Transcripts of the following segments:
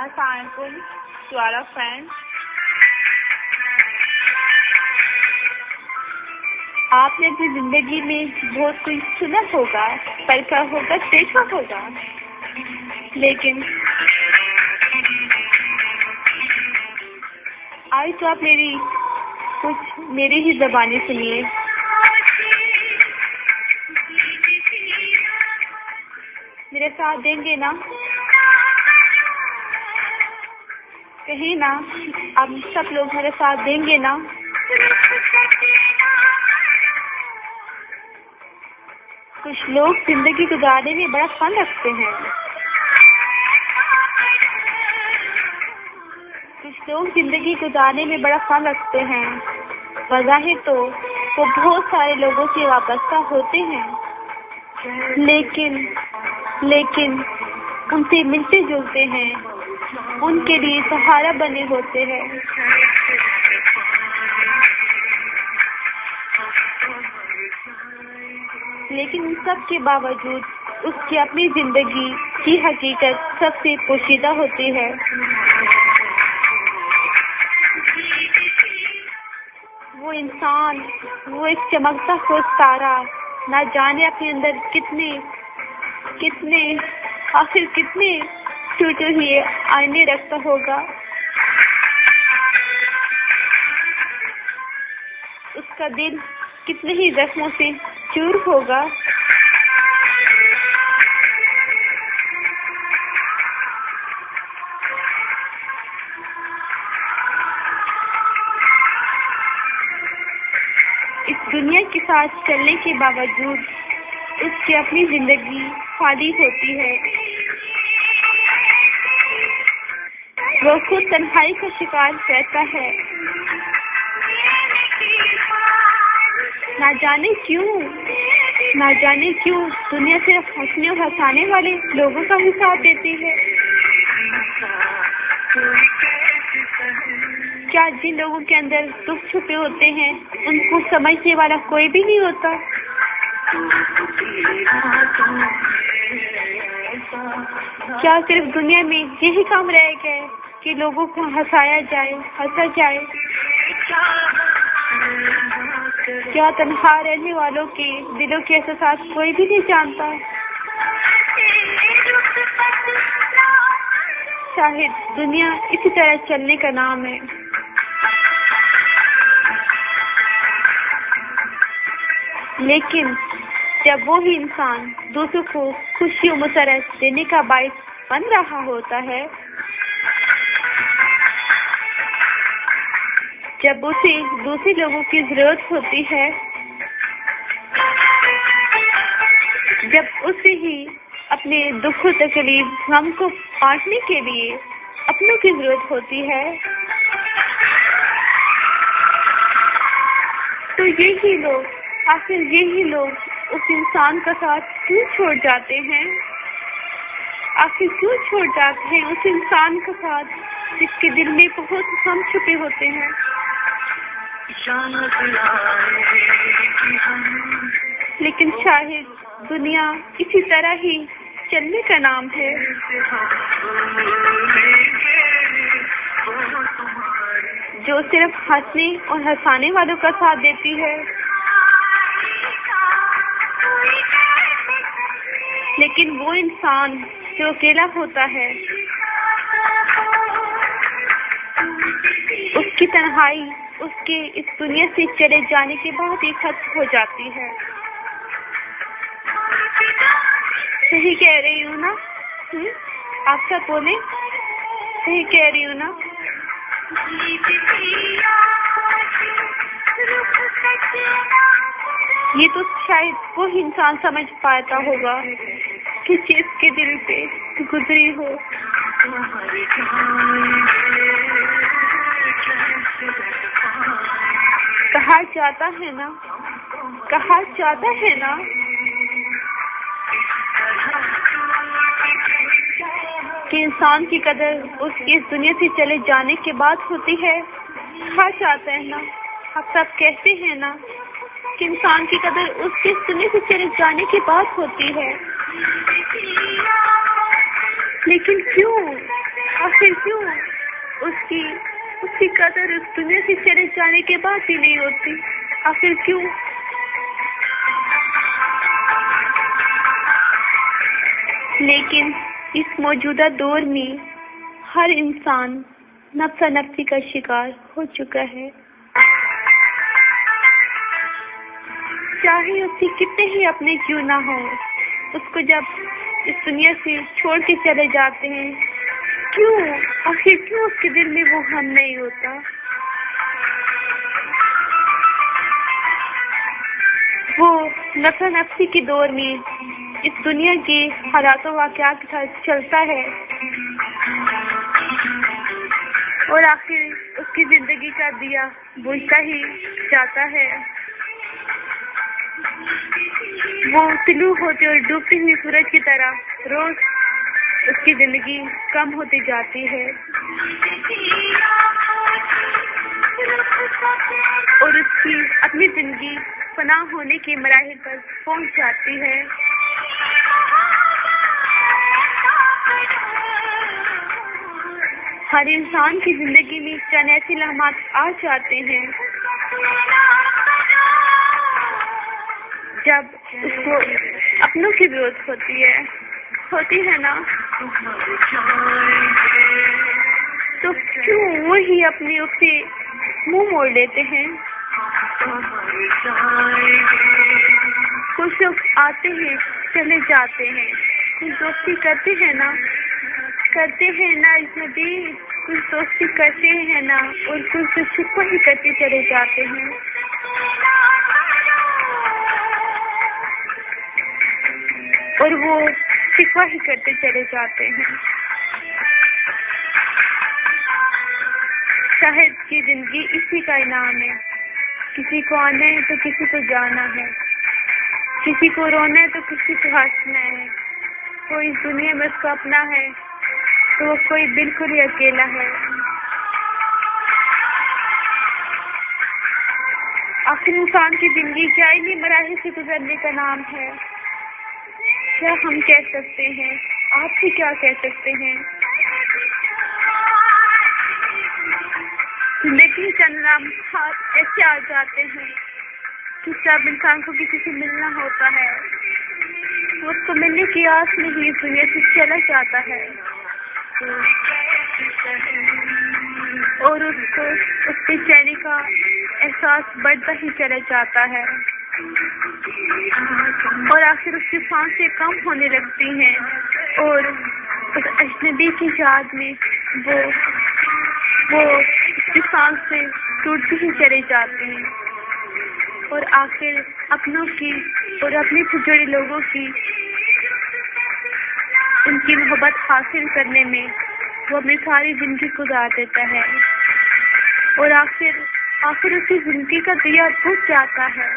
السلام علیکم to all friend. آپ نے اپنی زندگی میں بہت کچھ سنا ہوگا، پڑھا ہوگا، دیکھا ہوگا، لیکن آج تو آپ میری ہی زبانیں سنیے. میرے ساتھ دیں گے نا؟ کہیں نا آپ سب لوگ میرے ساتھ دیں گے نا؟ کچھ لوگ زندگی گزارنے میں بڑا فن رکھتے ہیں. بظاہر تو وہ بہت سارے لوگوں سے وابستہ ہوتے ہیں، لیکن ان سے ملتے جلتے ہیں، ان کے لیے سہارا بنے ہوتے ہیں. لیکن ان سب کے باوجود اس کی اپنی زندگی کی حقیقت سب سے پوشیدہ ہوتی ہے. وہ انسان، وہ ایک چمکتا ہوا ستارہ، نہ جانے اپنے اندر کتنے ٹوٹے ہوئے آئینے رکھتا ہوگا. اس کا دل کتنے ہی زخموں سے چور ہوگا. اس دنیا کے ساتھ چلنے کے باوجود اس کی اپنی زندگی خالی ہوتی ہے. وہ خود تنہائی کا شکار رہتا ہے. نہ جانے کیوں دنیا صرف ہنسنے اور ہنسانے والے لوگوں کا ہی ساتھ دیتی ہے. کیا جن لوگوں کے اندر دکھ چھپے ہوتے ہیں ان کو سمجھنے والا کوئی بھی نہیں ہوتا؟ کیا صرف دنیا میں یہی کام رہ گئے کہ لوگوں کو ہنسایا جائے، ہنسا جائے؟ کیا تنہا رہنے والوں کے دلوں کے احساسات کوئی بھی نہیں جانتا؟ شاید دنیا اسی طرح چلنے کا نام ہے. لیکن جب وہی انسان دوسروں کو خوشی و مسرت دینے کا باعث بن رہا ہوتا ہے، جب اسے دوسرے لوگوں کی ضرورت ہوتی ہے، جب اسے ہی اپنے دکھ و تکلیف غم کو بانٹنے کے لیے اپنوں کی ضرورت ہوتی ہے، تو یہی لوگ اس انسان کا ساتھ کیوں چھوڑ جاتے ہیں؟ آخر کیوں چھوڑ جاتے ہیں اس انسان کا ساتھ جس کے دل میں بہت غم چھپے ہوتے ہیں؟ لیکن شاید دنیا اسی طرح ہی چلنے کا نام ہے. جو صرف ہنسنے اور ہنسانے والوں کا ساتھ دیتی ہے. لیکن وہ انسان جو اکیلا ہوتا ہے، اس کی تنہائی اس کے اس دنیا سے چلے جانے کے بعد ہی ختم ہو جاتی ہے. صحیح کہہ رہی ہوں نا؟ آپ سب بولیں، صحیح کہہ رہی ہوں نا؟ یہ تو شاید وہی انسان سمجھ پاتا ہوگا کہ جس کے دل پہ گزری ہو. کہا جاتا ہے نا کہ انسان کی قدر اس کی اس دنیا سے چلے جانے کے بعد ہوتی ہے. کہا جاتا ہے نا، آپ سب کہتے ہیں نا کہ انسان کی قدر اس کی اس دنیا سے چلے جانے کے بعد ہوتی ہے. لیکن کیوں؟ آخر کیوں اس کی قدر اس دنیا سے چلے جانے کے بعد بھی نہیں ہوتی؟ آخر کیوں؟ لیکن اس موجودہ دور میں ہر انسان نفسا نفسی کا شکار ہو چکا ہے، چاہے اس کے کتنے ہی اپنے کیوں نہ ہو، اس کو جب اس دنیا سے چھوڑ کے چلے جاتے ہیں، کیوں آخر کیوں اس کے دل میں وہ غم نہیں ہوتا؟ وہ نفسا نفسی کے دور میں اس دنیا کے حالات و واقعات کے ساتھ چلتا ہے اور آخر اس کی زندگی کا دیا بجھتا ہی جاتا ہے، وہ طلوع ہوتے اور ڈوبتی ہوئی سورج کی طرح روز اس کی زندگی کم ہوتی جاتی ہے اور اس کی اپنی زندگی فنا ہونے کے مراحل پر پہنچ جاتی ہے۔ ہر انسان کی زندگی میں چند ایسے لمحات آ جاتے ہیں جب اس کو اپنوں کی ضرورت ہوتی ہے نا، تو کیوں وہی اپنے اس سے منہ موڑ لیتے ہیں؟ کچھ لوگ آتے ہیں چلے جاتے ہیں، کچھ دوستی کرتے ہیں نا اس میں بھی کچھ دوستی کرتے ہیں نا، اور کچھ چھپا ہی کرتے چلے جاتے ہیں۔ اور وہ شکوہ ہی کرتے چلے جاتے ہیں۔ شاید کی زندگی اسی کا انعام ہے، کسی کو آنا ہے تو کسی کو جانا ہے، کسی کو رونا ہے تو کسی کو ہنسنا ہے، کوئی اس دنیا میں اس کا اپنا ہے تو کوئی بالکل ہی اکیلا ہے۔ آخر انسان کی زندگی کیا انہی مراحل سے گزرنے کا نام ہے؟ کیا ہم کہہ سکتے ہیں؟ آپ بھی کیا کہہ سکتے ہیں؟ زندگی چند لمحات ایسے آ جاتے ہیں کہ جب انسان کو کسی سے ملنا ہوتا ہے، وہ اس کو ملنے کی آس میں ہی اس دنیا سے چلا جاتا ہے اور اس کو اس بے چینی کا احساس بڑھتا ہی چلا جاتا ہے اور آخر اس کی سانسیں کم ہونے لگتی ہیں اور اس اجنبی کی یاد میں وہ اس کی سانسیں ٹوٹتی ہی چلی جاتی ہیں اور آخر اپنوں کی اور اپنے سے جڑے لوگوں کی ان کی محبت حاصل کرنے میں وہ اپنی ساری زندگی گزار دیتا ہے اور آخر اس کی زندگی کا دیا بجھ جاتا ہے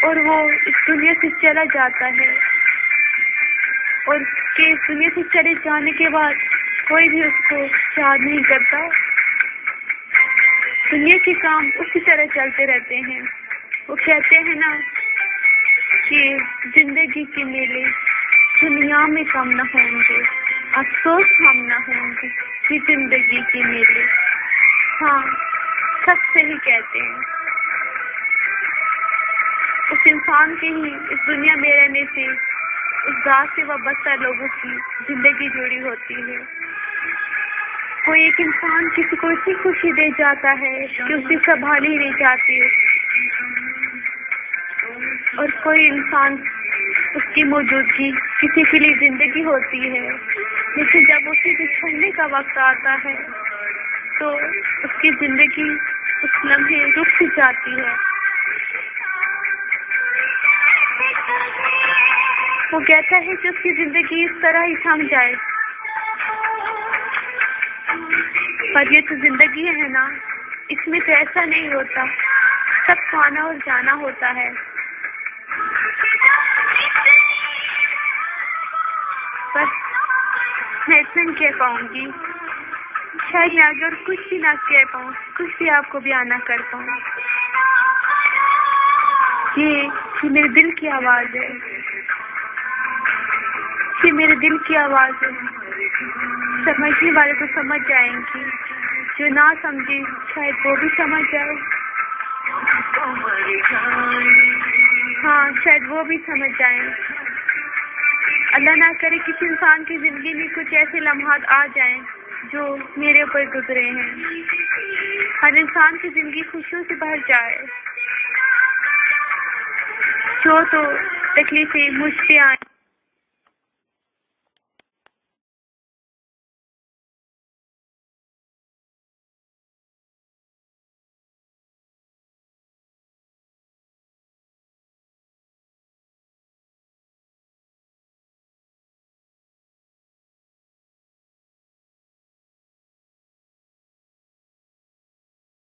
اور وہ اس دنیا سے چلا جاتا ہے اور اس کے اس دنیا سے چلے جانے کے بعد کوئی بھی اس کو یاد نہیں کرتا۔ دنیا کے کام اسی طرح چلتے رہتے ہیں۔ وہ کہتے ہیں نا کہ زندگی کے میلے دنیا میں کم نہ ہوں گے، افسوس ہم نہ ہوں گے کہ زندگی کے میلے۔ ہاں، سب صحیح کہتے ہیں۔ اس انسان کے ہی اس دنیا میں رہنے سے اس ذات سے وابستہ لوگوں کی زندگی جڑی ہوتی ہے۔ کوئی ایک انسان کسی کو اتنی خوشی دے جاتا ہے کہ اسے سنبھالی نہیں جاتی اور کوئی انسان اس کی موجودگی کسی کے لیے زندگی ہوتی ہے، لیکن جب اسے چھوڑنے کا وقت آتا ہے تو اس کی زندگی اس لمحے رک جاتی ہے۔ وہ کہتا ہے کہ اس کی زندگی اس طرح ہی تھم جائے، پر یہ تو زندگی ہے نا، اس میں تو ایسا نہیں ہوتا، سب کو آنا اور جانا ہوتا ہے۔ بس میں اتنا ہی کہہ پاؤں گی، شاید میں آگے اور کچھ بھی نہ کہہ پاؤں، کچھ بھی آپ کو بیان نہ کر پاؤں۔ یہ میرے دل کی آواز ہے، یہ میرے دل کی آواز ہے، سمجھنے والے تو سمجھ جائیں گی، جو نہ سمجھے شاید وہ بھی سمجھ جائے، ہاں شاید وہ بھی سمجھ جائیں۔ اللہ نہ کرے کسی انسان کی زندگی میں کچھ ایسے لمحات آ جائیں جو میرے اوپر گزرے ہیں۔ ہر انسان کی زندگی خوشیوں سے بھر جائے، جو تو تکلیفیں مجھ پہ آئیں